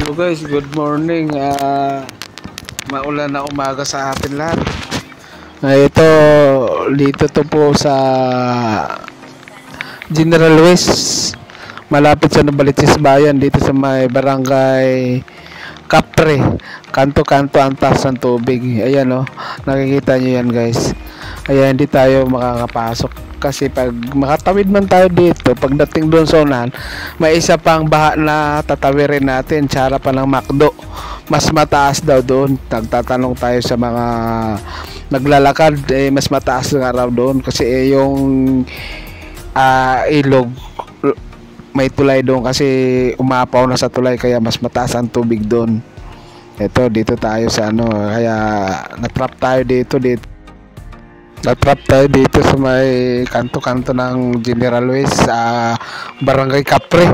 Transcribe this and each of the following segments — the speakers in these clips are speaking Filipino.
So guys, good morning. Maulan na umaga sa atin lahat. Ito, dito to po sa General West. Malapit sa Novaliches Bayan, dito sa may barangay Capre. Kanto-kanto ang taas ng tubig. Ayan o, nakikita nyo yan guys. Ayan, hindi tayo makakapasok. Kasi pag makatawid man tayo dito, pagdating doon sa unahan, may isa pang baha na tatawirin natin sa harapan ng McDo. Mas mataas daw doon. Nagtatanong tayo sa mga naglalakad, mas mataas nga raw doon kasi yung ilog, may tulay doon kasi umapaw na sa tulay kaya mas mataas ang tubig doon. Ito, dito tayo sa kaya natrap tayo dito. Natrap tayo dito sa may kanto-kanto ng General West sa barangay Capre.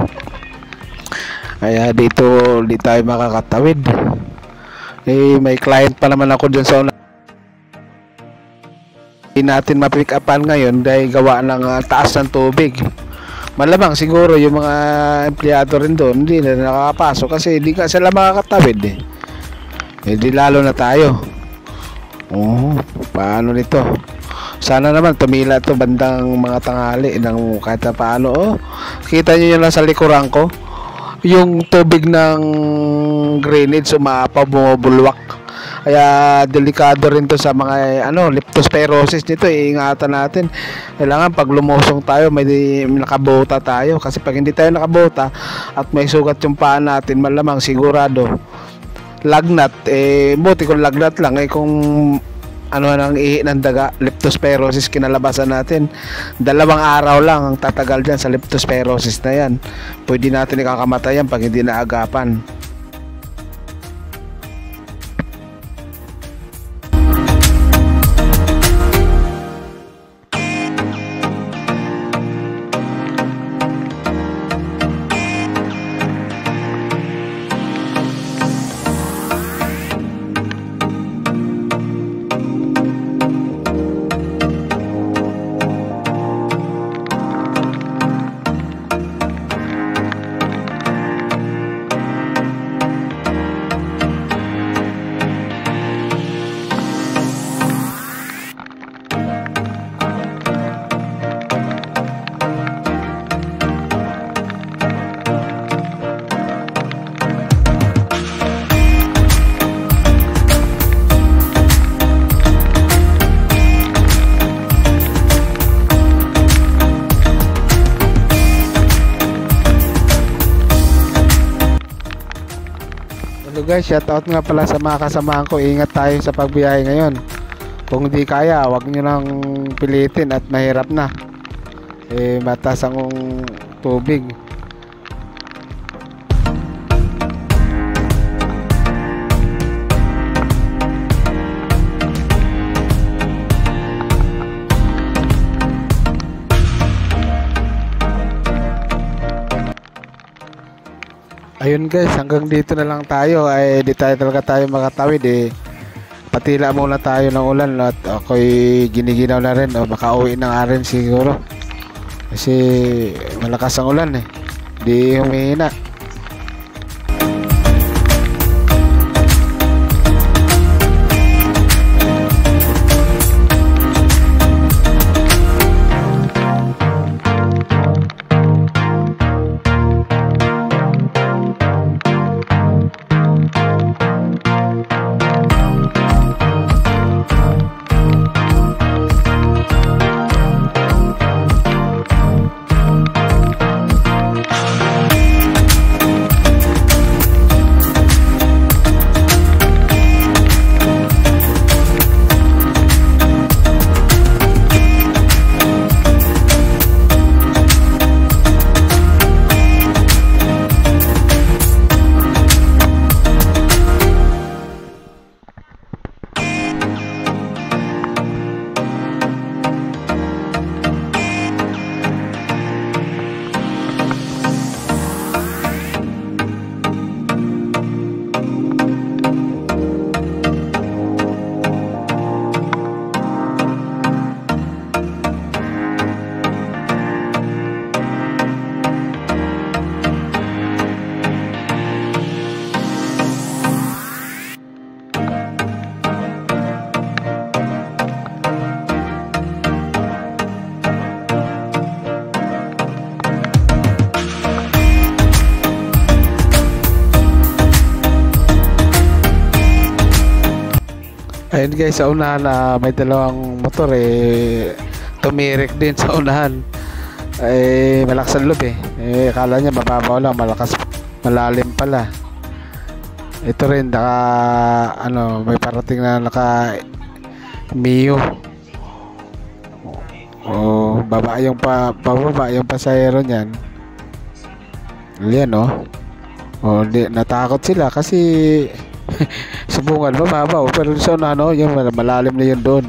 Kaya dito di tayo makakatawid. May client pa naman ako dyan sa una. Hindi natin ma-pick upan ngayon dahil gawa ng taas ng tubig. Malamang siguro yung mga empleyado rin doon hindi na nakakapasok kasi hindi ka sila makakatawid Hindi lalo na tayo. Paano nito? Sana naman tumila to bandang mga tanghali ng kahit na paano. Kita nyo yun lang sa likuran ko. Yung tubig ng drainage umapaw, bumubulwak. Kaya delikado rin to sa mga leptospirosis nito. Iingatan natin. Kailangan pag lumusong tayo may nakabota tayo. Kasi pag hindi tayo nakabota at may sugat yung paa natin, malamang sigurado lagnat, buti kung lagnat lang, kung nang ihi ng daga, leptospirosis kinalabasan natin. 2 araw lang ang tatagal dyan sa leptospirosis na yan. Pwede natin ikakamatay yan pag hindi naagapan. Hello guys, shoutout nga pala sa mga kasamahan ko. Ingat tayo sa pagbiyahe ngayon. Kung hindi kaya, wag nyo nang pilitin at mahirap na. Mataas ang tubig. Ayun guys, hanggang dito na lang tayo. Di tayo makatawid patila muna tayo ng ulan at ako'y giniginaw na rin makauwi na nga rin siguro kasi malakas ang ulan di humihina. Ayun guys, sa unahan na may dalawang motor tumirik din sa unahan. Malakas ang loob akala niya mababaw lang, malalim pala. Ito rin may parating na naka Mio. Bababa yung pasahero niyan. Yan natakot sila kasi subungan mababaw, pero sa unahan yung malalim na yun doon.